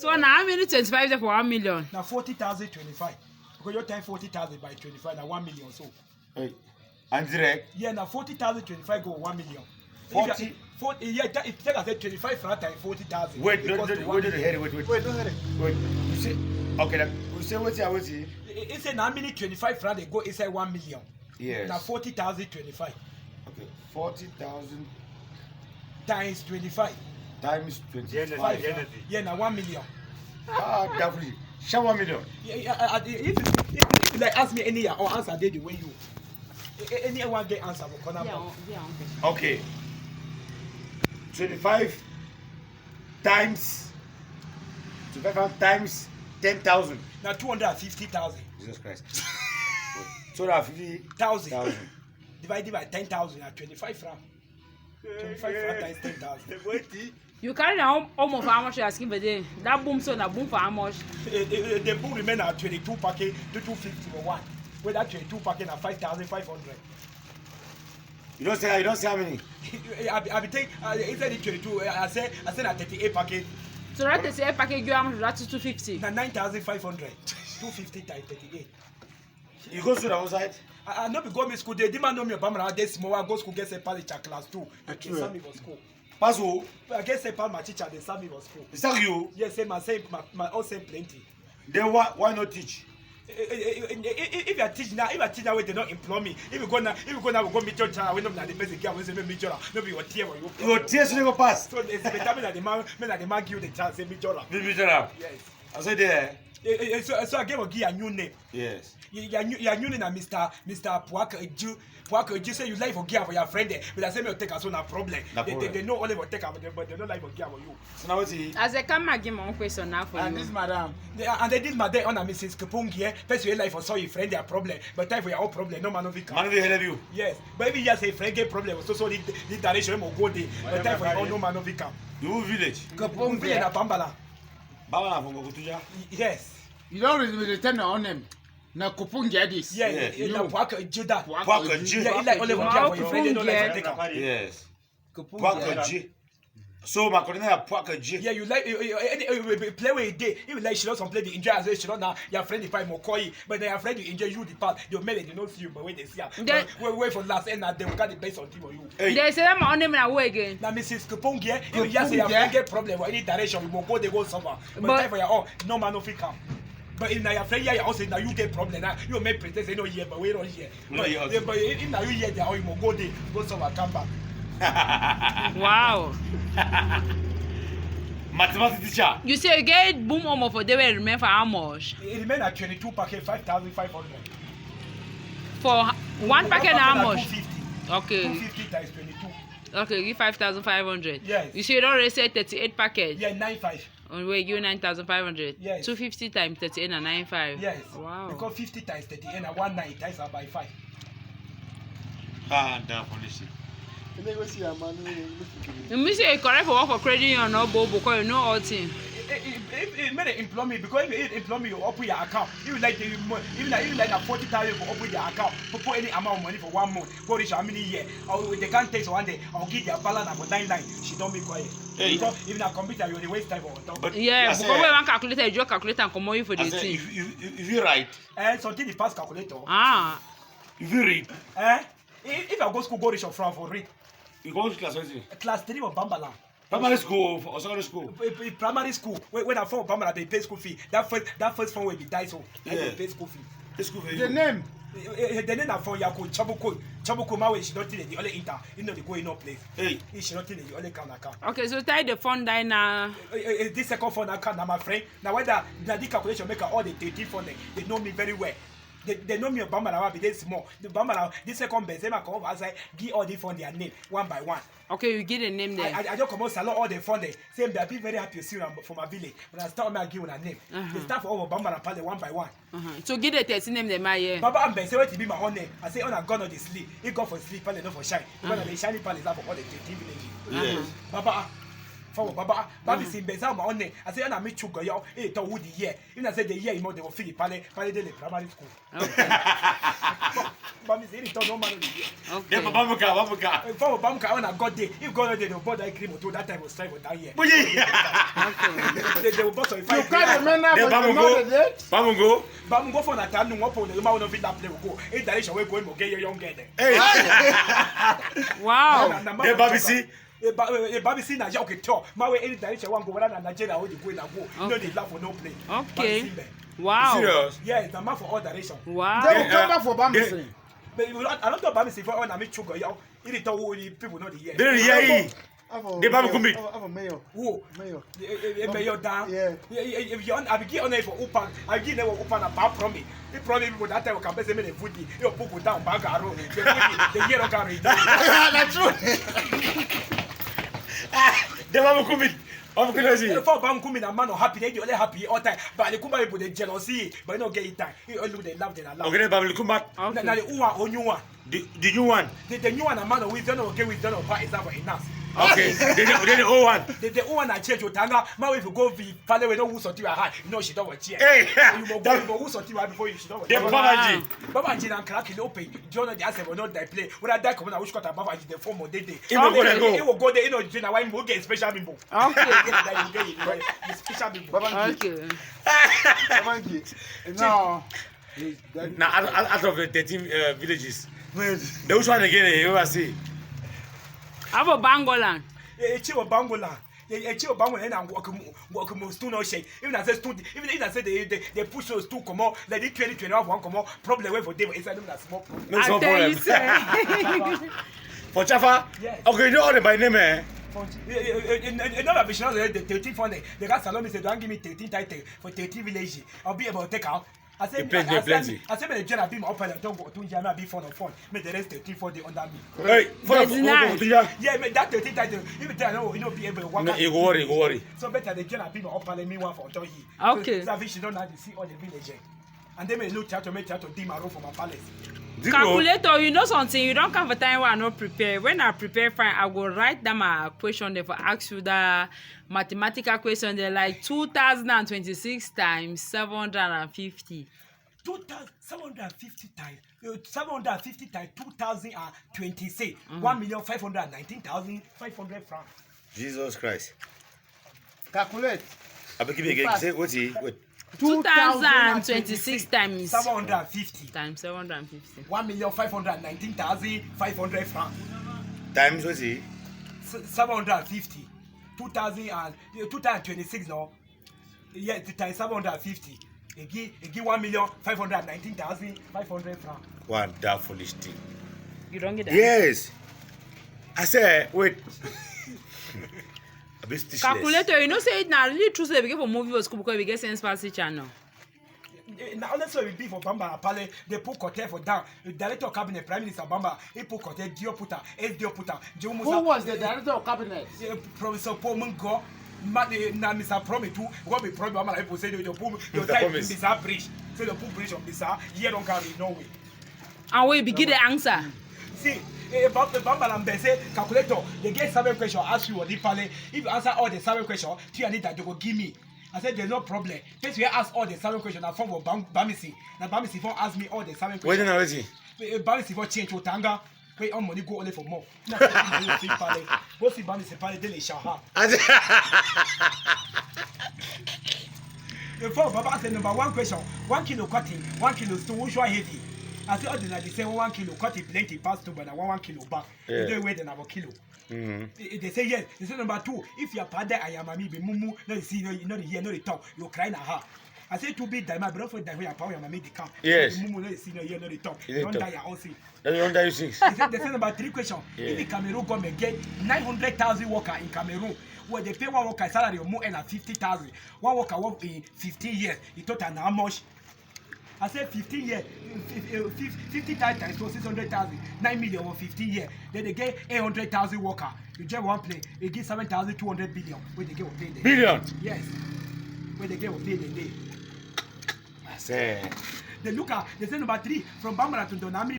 So now how many 25 for 1 million? Now 40,000 25. Because your time 40,000 by 25 now 1 million so. Hey. And direct. Yeah, now 40,000 25 go 1 million. 40. Yeah, if take as 25 for that time 40,000. Wait, wait. Wait. Wait, don't hurry. Wait. You say okay. Then you say what's it? It's a now many 25 for they go inside 1 million. Yes. Now 40,000 25. Okay. 40,000 times 25 times 25. Yeah, now 1 million. Ah, definitely. Show 1 million. Yeah, if like ask me any or answer the way you anyone get answer for corner. Okay. 25 times 10,000. Now 250,000. Jesus Christ. 250,000 divided by 10,000 at 25 francs. 25 francs times 10,000. You carry now almost how much you asking for day? That boom so na boom for how much? The boom remain at 22 packet to 250 or one. With that 22 packet at 5,500. You don't say how many? I be take instead of 22. I said at 38 packet. So that is a package you how much? That's 250. Now 9,500. 250 times 38. You go to the outside? I know because me school they demand know me about this small. I go school get a pali class 2. True. Send me for school. Pass who? I get a pal my teacher they send me for school. Is that you? Yes, my all same plenty. Then why not teach? If you teach now, they don't employ me. If you go now, we go meet your child. We know that the basic girl will say meet your. Maybe your tear or you. Your tears will go pass. So it's better that the man give you the chance say meet your. Meet your. Yes. I said there. So I give a new name. Yes. Your new name is Mr. Puaka Eju say you like for give for your friend there, but I say me take us on a problem. They know only for take but they don't like for give for you. So now what's it? As I come give my own question now for and you. This madam. And they did madam on a Mrs. Kapungi. First you like for so your friend their problem, but time for your own problem. No man of it. Man will help you. Yes, but if you just say friend get problem, so the direction will go there. But time for your own no man of it. You village. Kapungi na Bambala. Bambala from Gokutuja. Yes. You don't return on them. Na Kupungi this. Yes. Na Puaka Eju that. Puaka Eju. Yeah, like only for give for your friend. They don't like for take. Yes. Puaka Eju. So my coordinator Puaka Eju. Yeah, you like play with it day. If you like she doesn't play the enjoy as well, she don't now your friend the fight more coy, but then your friend you enjoy you the part. They make it they don't see you, but when they see you, wait for last end and they will get the best on team or you. They say I'm on them away again. Now Mrs. Kupungi, if you just say your friend get problem or any direction, we will go they go somewhere. But time for your own, no man of it come. But if now your friend here, you also now you get problem now. You make pretend say no here, but we don't here. But if now you here, they are you will go there, go somewhere, come back. Wow. Mathematics teacher. You say you get boom almost for they will remain for how much? It remain at 22 packet 5,500. For one packet how much? 250. Okay. 250 times 22. Okay, give 5,500. Yes. You say you don't already say 38 packets. Yeah, 95. On where you 9,500. Yes. 250 times 38 and 95. Yes. Wow. Because 50 times 30 and 19 times are by 5. Ah, damn police. You say you correct for work for credit union or no, because you know all things. It made it employ me because if it employ me, you open your account. You like the you like a 40,000 for open your account. Put any amount of money for 1 month. Go reach how many years? Or they can't take one day. I'll give their balance about 99. She don't be quiet. Hey. Because even a computer, you waste time on top. But Yeah, because when one calculator, you calculator and come on you for the thing. If you write, And something is past calculator. Ah. if you read, If I go school, go reach from for read. you go to class. Class 3 of Bambala. Primary school or secondary school. Primary school. When I found Bambala, they pay school fee. That first phone will be died so. Yeah. They pay school fee. The school for The you. name. The name for Yako Chabuko Mawe, she don't think the only inter. You know, they go in no place. Hey. She don't think the only account. Okay, so tie the phone down now. This second phone account, now my friend. Now, when the calculation make all the 30 phone, they know me very well. They know me a Bambala, be they small. The Bambala, this second best, they come over outside, give all the phone their name, one by one. Okay, you get the name there. I just come out salon all the phone there. Same, they be very happy to see them from my village. When I start, I give them a name. They start for all Bambala, pale one by one. So get the 13 name them here. Baba and Ben say what to be my own name. I say, oh, I'm gonna sleep. He go for sleep, pale not for shine. Because the shiny pale is up for all the 13 villages. Yes. Baba, For Baba, Babi si beza ma one. I say na me chugo yo. E to who the year. If I say the year, they will feel it. Pale the primary school. Okay. Babi say it no man. Yeah, Okay. Bamuka. For Bamuka on a God day. If God day, they will bother cream to that time was strive with that year. Okay. They will bother if I. You can't remember, Yeah, but you know the date. Bamungo. Bamu go for na time no one for the man no fit that play go. In direction we go mo get young girl there. Hey. Wow. Yeah, Babi see. Babi see na okay talk. Ma we any direction one go whether na Nigeria or the go na go. No dey laugh for no play. Okay. Wow. Serious? Yeah, it's a man for all direction. Wow. They will come back for Bamisi. But I don't talk Babi see for all na me chugo yo. It is who the people know the year. They hear you. They Babu Kumbi. I'm a mayor. Who? Mayor. Mayor down. Yeah. If you I be give honor for Upan, I give them Upan apart from me. He probably people that time can say me the food. You put down bagaro. The year don't carry. That's true. They Babu Kumbi. Babu Kumbi. For Bam Kumi na man happy, they only happy all time. But the Kumba people they jealousy, but no get it time. You only they love them allow. Okay, Babu Kumba. Now the Uwa or new one. The new one. The new one a man with don't okay with don't buy is that enough. Okay. They the old one. The old one I change Otanga. Man if you go be father we don't who sort you high. No she don't watch here. Hey. You go who sort you before you she don't watch. The Babaji. Babaji and crack in open. John the answer will not die play. When I die come I wish got a Babaji the form of day. He will go there, you know, Jina why you get special people. Okay. The special people. Okay. Babangi. No. Now, out of the 13 villages, the which one again? You will see. How about Bangolan? Chiwa Bangola. Chiwa Bangola and walk most two no shake. Even I said, even if I said they push those two come out, like 2021 one come out, problem for them is a small problem. No I tell problem. you, sir. For Chafa? Yes. Okay, you know all the by name, eh? Another vision the 13 fund. The guy Salome said, don't give me 13 title for 13 villages. I'll be able to take out. I said, plenty. I said, the general beam up and don't go to Jama be fun of fun. Make the rest 13 for the under me. Hey, for the Yeah, make that 13 title. Even tell you know, be able to work. No, you go worry. So better the general beam up and me one for Tohi. Okay. So she don't have to see all the villagers. And they may look to make to dim a room from a palace. Calculator, you know something, you don't come for time when I not prepare. When I prepare fine, I will write down my question there for ask you the mathematical question there like 2026 times 750. 2,750 times 750 times 2026 1,519,500 francs. Jesus Christ. Calculate. I be give you again. Say what's he? Wait. 2026 times 750 times 750. 1,519,500 francs. Times what's he? 750 2026 no. Yeah, times 750. It give 1,519,500 francs. One that foolish thing. You don't get that? Yes. I said, wait. A bit stitchless. Calculator, you know say it now really true say we get for movie or school because we get sense fancy channel. Now that's why we be for Bamba Pale. They put Kote for down. The director of cabinet, Prime Minister Bamba, he put Kote, Dio Puta, Dio Puta, Joe Musa. Who was the director of cabinet? Professor Paul Mungo. Na Mr. Promise too. What be problem? I'm like, say you put your type in this bridge. Say you put bridge on this year don't carry no way. And we begin the answer. See, about the Bamba and say calculator. They get 7 questions. Ask you what the pale. If you answer all the 7 questions, you need that you go give me. I said there's no problem. First we ask all the 7 questions. I form for Bamisi. Now Bamisi for ask me all the 7 questions. Wait now, wait. Bamisi for change Otanga. Wait, on money go only for more. Go see Bamisi pale daily shaha. Before Baba said number 1 question, 1 kilo cotton, 1 kilo stone, which one heavy? I said ordinarily say 1 kilo cotton plenty pass to but 1 kilo back. You don't weigh than our kilo. They say yes. They say number 2, if your father I am be mumu, no see no you know the hear no the talk, you cry na her. I say to be die my brother for die where your power your the camp. Yes. Mumu no see no hear no the talk. Don't die your own see. Don't die you 6. They say number 3 question. If the Cameroon government get 900,000 workers in Cameroon, where they pay one worker salary of more than 50,000. One worker work in 15 years. It total how much? I said 15 years, 50 times so 600,000, 9 million over 15 years. Then they get 800,000 workers. You just one play, they get 7,200 billion. Where they get what pay the Billion? Yes. Where they get what pay the day. I said. They look at, they say number 3, from Bambara to Donami.